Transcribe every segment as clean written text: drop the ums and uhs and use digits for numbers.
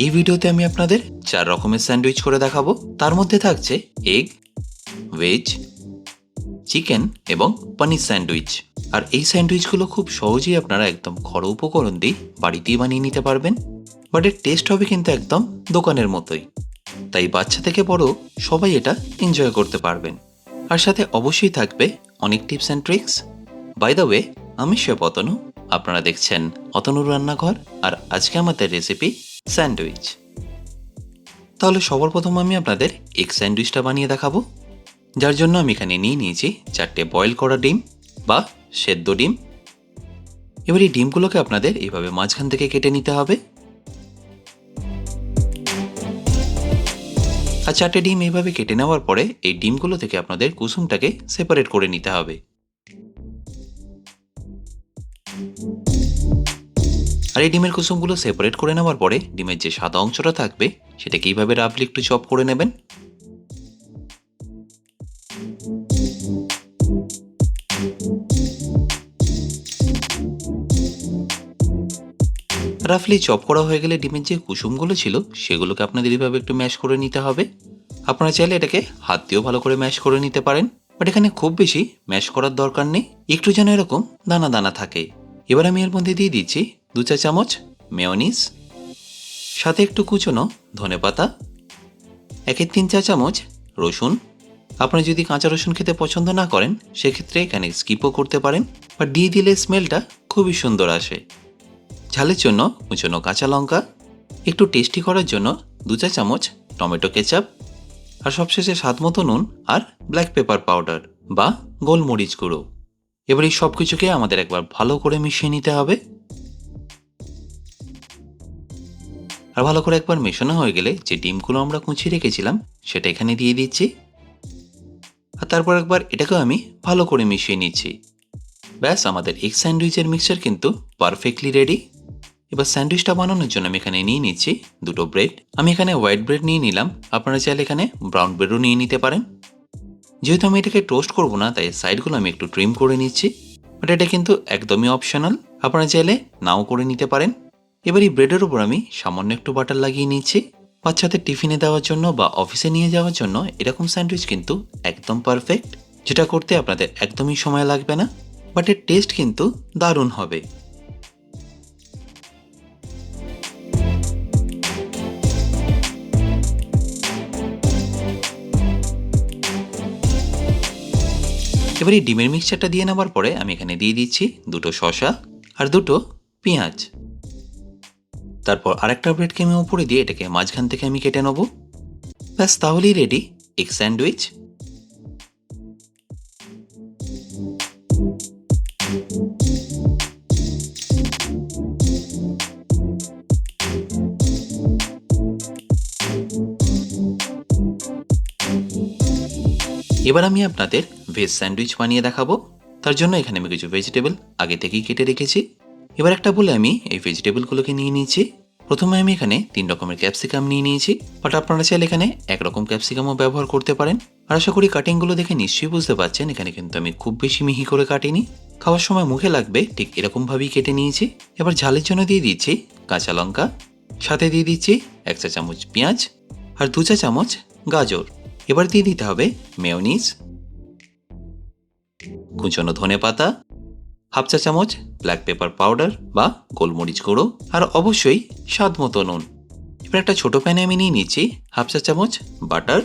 এই ভিডিওতে আমি আপনাদের 4 রকমের স্যান্ডউইচ করে দেখাবো। তার মধ্যে থাকছে এগ, ভেজ, চিকেন এবং পনির স্যান্ডউইচ। আর এই স্যান্ডউইচগুলো খুব সহজেই আপনারা একদম ঘরোয়া উপকরণ দিয়ে বাড়িতেই বানিয়ে নিতে পারবেন। বাট এর টেস্ট হবে কিন্তু একদম দোকানের মতোই। তাই বাচ্চা থেকে বড় সবাই এটা এনজয় করতে পারবেন। আর সাথে অবশ্যই থাকবে অনেক tips and tricks. By the way, আমি শেফ অতনু, আপনারা দেখছেন অতনুর রান্নাঘর, আর আজকে আমাদের রেসিপি স্যান্ডউইচ। তাহলে সবার প্রথম আমি আপনাদের এগ স্যান্ডউইচটা বানিয়ে দেখাবো। যার জন্য আমি এখানে নিয়ে নিয়েছি 4টে বয়েল করা ডিম বা সেদ্ধ ডিম। এবার এই ডিমগুলোকে আপনাদের এইভাবে মাঝখান থেকে কেটে নিতে হবে। আর 4টে ডিম এইভাবে কেটে নেওয়ার পরে এই ডিমগুলো থেকে আপনাদের কুসুমটাকে সেপারেট করে নিতে হবে। আর এই ডিমের কুসুমগুলো সেপারেট করে নেওয়ার পরে ডিমের যে সাদা অংশটা থাকবে সেটাকে এইভাবে রাফলি একটু চপ করে নেবেন। রাফলি চপ করা হয়ে গেলে ডিমের যে কুসুমগুলো ছিল সেগুলোকে আপনাদের এইভাবে একটু ম্যাশ করে নিতে হবে। আপনারা চাইলে এটাকে হাত দিয়েও ভালো করে ম্যাশ করে নিতে পারেন, বাট এখানে খুব বেশি ম্যাশ করার দরকার নেই, একটু যেন এরকম দানা দানা থাকে। এবার আমি এর মধ্যে দিয়ে দিচ্ছি 2 চা চামচ মেয়োনিজ, সাথে একটু কুচনো ধনেপাতা, 1/3 চা চামচ রসুন। আপনি যদি কাঁচা রসুন খেতে পছন্দ না করেন সেক্ষেত্রে এখানে স্কিপও করতে পারেন, বাট দিয়ে দিলে স্মেলটা খুবই সুন্দর আসে। ঝালের জন্য কুচনো কাঁচা লঙ্কা, একটু টেস্টি করার জন্য 2 চা চামচ টমেটো কেচাপ, আর সবশেষে স্বাদ মতো নুন আর ব্ল্যাক পেপার পাউডার বা গোলমরিচ গুঁড়ো। এবার এই সব কিছুকে আমাদের একবার ভালো করে মিশিয়ে নিতে হবে। আর ভালো করে একবার মেশানো হয়ে গেলে যে ডিমগুলো আমরা কুচিয়ে রেখেছিলাম সেটা এখানে দিয়ে দিচ্ছি। আর তারপর একবার এটাকেও আমি ভালো করে মিশিয়ে নিচ্ছি। ব্যাস, আমাদের এগ স্যান্ডউইচের মিক্সচার কিন্তু পারফেক্টলি রেডি। এবার স্যান্ডউইচটা বানানোর জন্য আমি এখানে নিয়ে নিচ্ছি 2টো ব্রেড। আমি এখানে হোয়াইট ব্রেড নিয়ে নিলাম, আপনারা চাইলে এখানে ব্রাউন ব্রেডও নিয়ে নিতে পারেন। যেহেতু আমি এটাকে টোস্ট করব না তাই সাইডগুলো আমি একটু ট্রিম করে নিচ্ছি, বাট এটা কিন্তু একদমই অপশনাল, আপনারা চাইলে নাও করে নিতে পারেন। এবার এই ব্রেডের উপর আমি সামান্য একটু বাটার লাগিয়ে নিচ্ছি। বাচ্চাদের টিফিনে দেওয়ার জন্য বা অফিসে নিয়ে যাওয়ার জন্য এরকম স্যান্ডউইচ কিন্তু একদম পারফেক্ট, যেটা করতে আপনাদের একদমই সময় লাগবে না, বাট এর টেস্ট কিন্তু দারুণ হবে। এবার এই ডিমের মিক্সচারটা দিয়ে নেওয়ার পরে আমি এখানে দিয়ে দিচ্ছি 2টো শসা আর 2টো পেঁয়াজ। তারপর আরেকটা ব্রেডকে আমি উপরে দিয়ে এটাকে মাঝখান থেকে আমি কেটে নেব। ব্যাস, তাহলেই রেডি এগ স্যান্ডউইচ। এবার আমি আপনাদের ভেজ স্যান্ডউইচ বানিয়ে দেখাবো। তার জন্য এখানে আমি কিছু ভেজিটেবল আগে থেকেই কেটে রেখেছি। এবার একটা বলে আমি এই ভেজিটেবলগুলোকে নিয়ে নিয়েছি। প্রথমে আমি এখানে 3 রকমের ক্যাপসিকাম নিয়ে নিয়েছি, বাট আপনারা চাইলে এখানে 1 রকম ক্যাপসিকামও ব্যবহার করতে পারেন। আর আশা করি কাটিংগুলো দেখে নিশ্চয়ই বুঝতে পারছেন এখানে কিন্তু আমি খুব বেশি মিহি করে কাটিনি, খাওয়ার সময় মুখে লাগবে ঠিক এরকমভাবেই কেটে নিয়েছি। এবার ঝালের জন্য দিয়ে দিচ্ছি কাঁচা লঙ্কা, সাথে দিয়ে দিচ্ছি 1 চা চামচ পেঁয়াজ আর 2 চা চামচ গাজর। এবার দিয়ে দিতে হবে মেয়োনিজ, কুচনো ধনেপাতা, 1/2 চা চামচ ব্ল্যাক পেপার পাউডার বা গোলমরিচ গুঁড়ো, আর অবশ্যই স্বাদ মতো নুন। এবার একটা ছোট প্যানে আমি নিয়ে নিচ্ছি 1/2 চা চামচ বাটার,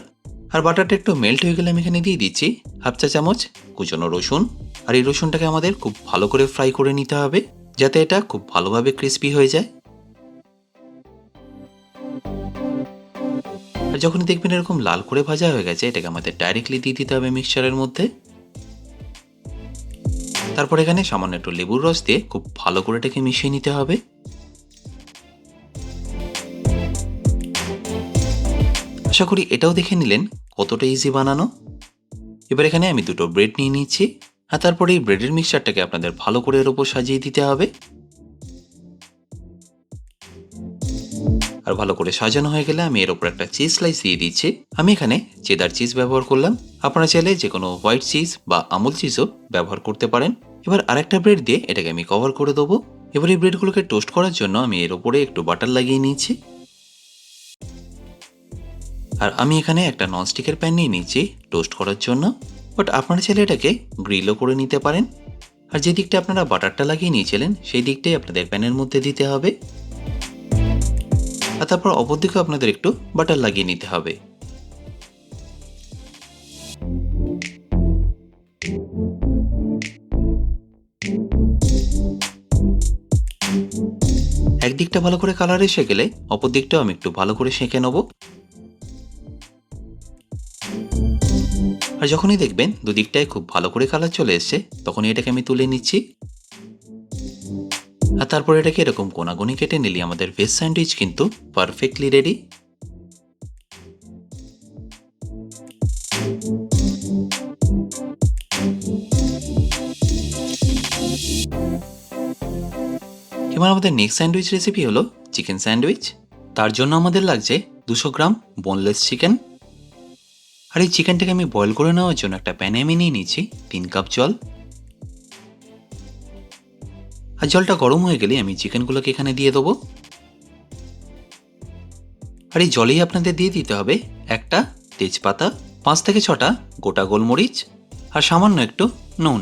আর বাটারটা একটু মেল্ট হয়ে গেলে আমি এখানে দিয়ে দিচ্ছি 1/2 চা চামচ কুচনো রসুন। আর এই রসুনটাকে আমাদের খুব ভালো করে ফ্রাই করে নিতে হবে যাতে এটা খুব ভালোভাবে ক্রিস্পি হয়ে যায়। আর যখনই দেখবেন এরকম লাল করে ভাজা হয়ে গেছে এটাকে আমাদের ডাইরেক্টলি দিয়ে দিতে হবে মিক্সচারের মধ্যে। তারপর এখানে সামান্য একটু লেবুর রস দিয়ে খুব ভালো করে এটাকে মিশিয়ে নিতে হবে। আশা করি এটাও দেখে নিলেন কতটা ইজি বানানো। এবার এখানে আমি 2টো ব্রেড নিয়ে নিচ্ছি, আর তারপরে এই ব্রেডের মিক্সচারটাকে আপনাদের ভালো করে এর উপর সাজিয়ে দিতে হবে। আর ভালো করে সাজানো হয়ে গেলে আমি এর উপর একটা চিজ স্লাইস দিয়ে দিচ্ছি। আমি এখানে চেদার চিজ ব্যবহার করলাম, আপনারা চাইলে যে কোনো হোয়াইট চিজ বা আমুল চিজও ব্যবহার করতে পারেন। এবার আরেকটা ব্রেড দিয়ে এটাকে আমি কভার করে দেবো। এবার এই ব্রেডগুলোকে টোস্ট করার জন্য আমি এর উপরে একটু বাটার লাগিয়ে নিয়েছি। আর আমি এখানে একটা ননস্টিকের প্যান নিয়ে নিয়েছি টোস্ট করার জন্য, বাট আপনারা চাইলে এটাকে গ্রিলও করে নিতে পারেন। আর যে দিকটা আপনারা বাটারটা লাগিয়ে নিয়েছিলেন সেই দিকটাই আপনাদের প্যানের মধ্যে দিতে হবে, আর তারপর অপর দিকেও আপনাদের একটু বাটার লাগিয়ে নিতে হবে। একদিকটা ভালো করে কালার এসে গেলে অপর দিকটাও আমি একটু ভালো করে সেঁকে নেব। আর যখনই দেখবেন দুদিকটায় খুব ভালো করে কালার চলে এসছে, তখনই এটাকে আমি তুলে নিচ্ছি। আর তারপর এটাকে এরকম কোনাগুনি কেটে নিলে আমাদের ভেজ স্যান্ডউইচ কিন্তু পারফেক্টলি রেডি। এবার আমাদের নেক্সট স্যান্ডউইচ রেসিপি হলো চিকেন স্যান্ডউইচ। তার জন্য আমাদের লাগছে 200 গ্রাম বোনলেস চিকেন। আর এই চিকেনটাকে আমি বয়েল করে নেওয়ার জন্য একটা প্যানে আমি নিয়ে নিচ্ছি 3 কাপ জল। আর জলটা গরম হয়ে গেলে আমি চিকেনগুলোকে এখানে দিয়ে দেবো। আর এই জলেই আপনাদের দিয়ে দিতে হবে একটা তেজপাতা, 5 থেকে 6টা গোটা গোলমরিচ, আর সামান্য একটু নুন।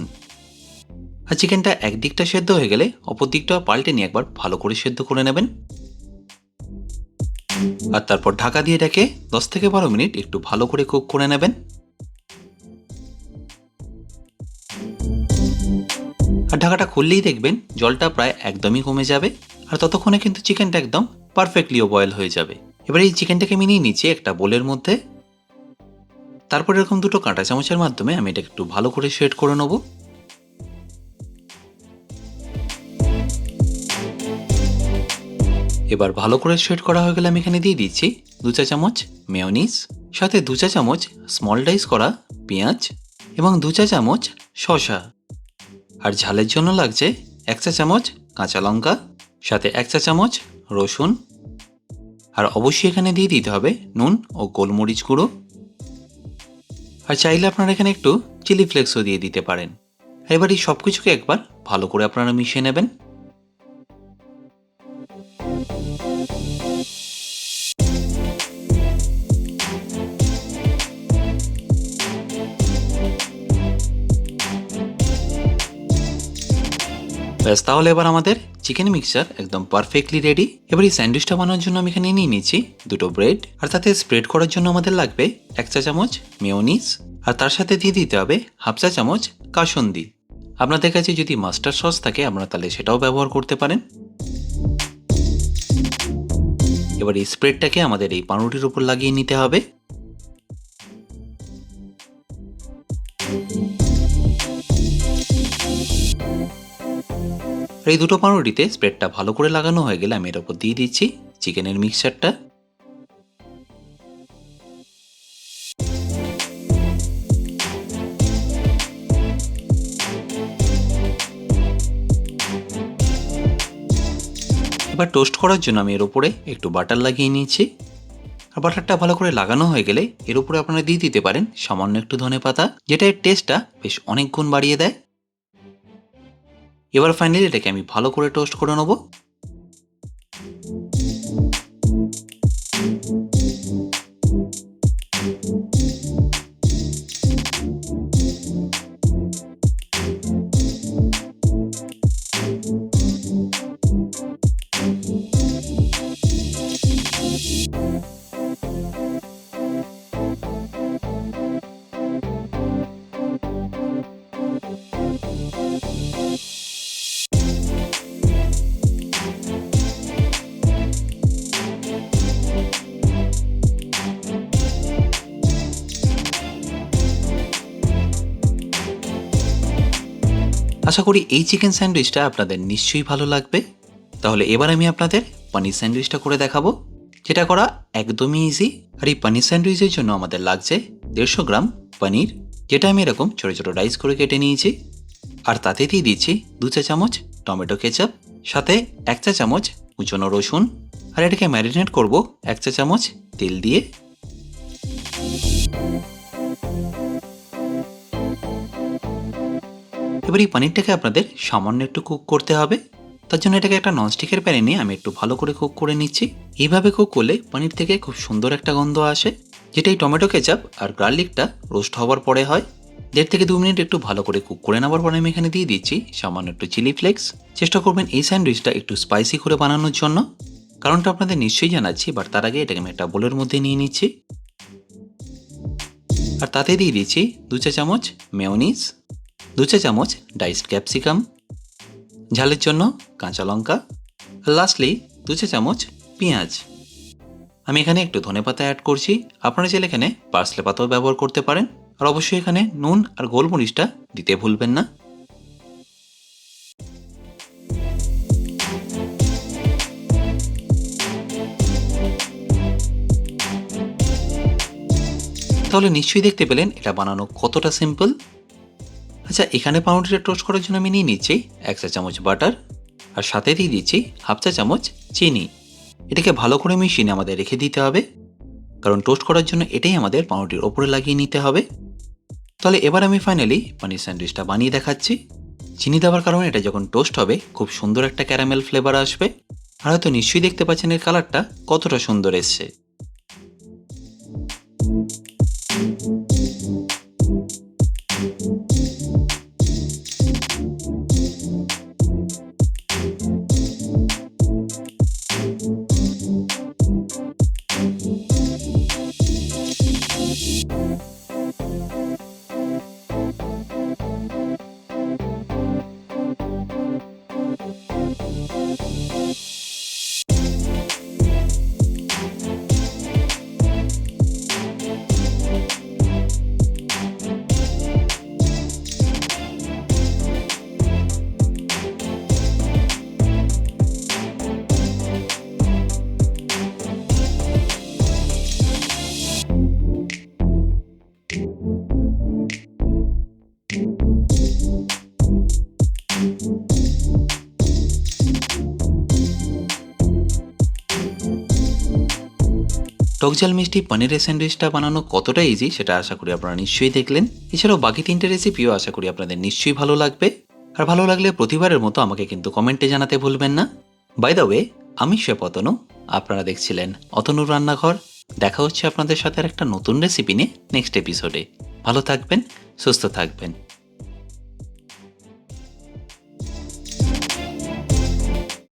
আর চিকেনটা একদিকটা সেদ্ধ হয়ে গেলে অপর দিকটা পাল্টে নিয়ে একবার ভালো করে সেদ্ধ করে নেবেন। আর তারপর ঢাকা দিয়ে এটাকে 10 থেকে 12 মিনিট একটু ভালো করে কুক করে নেবেন। আর ঢাকাটা খুললেই দেখবেন জলটা প্রায় একদমই কমে যাবে, আর ততক্ষণে কিন্তু চিকেনটা একদম পারফেক্টলিও বয়েল হয়ে যাবে। এবার এই চিকেনটাকে আমি নিয়ে নিচ্ছি একটা বোলের মধ্যে। তারপর এরকম দুটো কাঁটা চামচের মাধ্যমে আমি এটাকে একটু ভালো করে শেড করে নেব। এবার ভালো করে শেড করা হয়ে গেলে আমি এখানে দিয়ে দিচ্ছি 2 চা চামচ মেয়োনিজ, সাথে 2 চা চামচ স্মল ডাইস করা পেঁয়াজ এবং 2 চা চামচ শসা। আর ঝালের জন্য লাগছে 1 চা চামচ কাঁচা লঙ্কা, সাথে 1 চা চামচ রসুন। আর অবশ্যই এখানে দিয়ে দিতে হবে নুন ও গোলমরিচ গুঁড়ো। আর চাইলে আপনারা এখানে একটু চিলি ফ্লেক্সও দিয়ে দিতে পারেন। এবার এই সব কিছুকে একবার ভালো করে আপনারা মিশিয়ে নেবেন। ব্যাস, তাহলে এবার আমাদের চিকেন মিক্সচার একদম পারফেক্টলি রেডি। এবার এই স্যান্ডউইচটা বানানোর জন্য আমি এখানে নিয়ে নিচ্ছি 2টো ব্রেড, আর তাতে স্প্রেড করার জন্য আমাদের লাগবে 1 চা চামচ মেয়োনিজ, আর তার সাথে দিয়ে দিতে হবে 1/2 চা চামচ কাসুন্দি। আপনাদের কাছে যদি মাস্টার্ড সস থাকে আপনারা তাহলে সেটাও ব্যবহার করতে পারেন। এবার এই স্প্রেডটাকে আমাদের এই পাউরুটির উপর লাগিয়ে নিতে হবে। এই দুটো পাউরুটিতে স্প্রেডটা ভালো করে লাগানো হয়ে গেলে আমি এর উপর দিয়ে দিচ্ছি চিকেনের মিক্সচারটা। এবার টোস্ট করার জন্য আমি এর উপরে একটু বাটার লাগিয়ে নিয়েছি। আর বাটারটা ভালো করে লাগানো হয়ে গেলে এর উপরে আপনারা দিয়ে দিতে পারেন সামান্য একটু ধনেপাতা, যেটা এর টেস্টটা বেশ অনেক গুণ বাড়িয়ে দেয়। এবার ফাইনালি এটাকে আমি ভালো করে টোস্ট করে নেব। আশা করি এই চিকেন স্যান্ডউইচটা আপনাদের নিশ্চয়ই ভালো লাগবে। তাহলে এবার আমি আপনাদের পনির স্যান্ডউইচটা করে দেখাবো, যেটা করা একদমই ইজি। আর এই পনির স্যান্ডউইচের জন্য আমাদের লাগছে 150 গ্রাম পনির, যেটা আমি এরকম ছোট ছোট ডাইস করে কেটে নিয়েছি। আর তাতে দিয়ে দিচ্ছি 2 চা চামচ টমেটো কেচাপ, সাথে 1 চা চামচ কুচনো রসুন। আর এটাকে ম্যারিনেট করব 1 চা চামচ তেল দিয়ে। এবার এই পনিরটাকে আপনাদের সামান্য একটু কুক করতে হবে। তার জন্য এটাকে একটা ননস্টিকের প্যানে নিয়ে আমি একটু ভালো করে কুক করে নিচ্ছি। এইভাবে কুক করলে পনির থেকে খুব সুন্দর একটা গন্ধ আসে। যেটা এই টমেটো কেচাপ আর গার্লিকটা রোস্ট হওয়ার পরে হয়। 1.5 থেকে 2 মিনিট একটু ভালো করে কুক করে নেওয়ার পরে আমি এখানে দিয়ে দিচ্ছি সামান্য একটু চিলি ফ্লেক্স। চেষ্টা করবেন এই স্যান্ডউইচটা একটু স্পাইসি করে বানানোর জন্য। কারণটা আপনাদের নিশ্চয়ই জানাচ্ছি, বাট তার আগে এটাকে আমি একটা বোলের মধ্যে নিয়ে নিচ্ছি। আর তাতে দিয়ে দিচ্ছি 2 চা চামচ মেয়োনিজ, 2 চা চামচ ডাইসড ক্যাপসিকাম, ঝালের জন্য কাঁচা লঙ্কা, আর লাস্টলি 2 চা চামচ পেঁয়াজ। আমি এখানে একটু ধনেপাতা অ্যাড করছি, আপনারা চাইলে এখানে পার্সলে পাতাও ব্যবহার করতে পারেন। আর অবশ্যই এখানে নুন আর গোলমরিচটা দিতে ভুলবেন না। তাহলে নিশ্চয়ই দেখতে পেলেন এটা বানানো কতটা সিম্পল। আচ্ছা, এখানে পাউরুটিটা টোস্ট করার জন্য আমি নিয়ে নিচ্ছি 1 চা চামচ বাটার, আর সাথে দিয়ে দিচ্ছি হাফ চা চামচ চিনি। এটাকে ভালো করে মিশিয়ে আমাদের রেখে দিতে হবে, কারণ টোস্ট করার জন্য এটাই আমাদের পাউরুটির ওপরে লাগিয়ে নিতে হবে। তাহলে এবার আমি ফাইনালি পানির স্যান্ডউইচটা বানিয়ে দেখাচ্ছি। চিনি দেওয়ার কারণে এটা যখন টোস্ট হবে খুব সুন্দর একটা ক্যারামেল ফ্লেভার আসবে। আর হয়তো নিশ্চয়ই দেখতে পাচ্ছেন এর কালারটা কতটা সুন্দর এসছে। টকঝাল মিষ্টি পনিরের স্যান্ডউইচটা বানানো কতটা ইজি সেটা আশা করি আপনারা নিশ্চয়ই দেখলেন। এছাড়াও বাকি 3টে রেসিপিও আশা করি আপনাদের নিশ্চয়ই ভালো লাগবে। আর ভালো লাগলে প্রতিবারের মতো আমাকে কিন্তু কমেন্টে জানাতে ভুলবেন না। বাই দ্য ওয়ে, আমি শেফ অতনু, আপনারা দেখছিলেন অতনুর রান্নাঘর। দেখা হচ্ছে আপনাদের সাথে আর একটা নতুন রেসিপি নিয়ে নেক্সট এপিসোডে। ভালো থাকবেন, সুস্থ থাকবেন।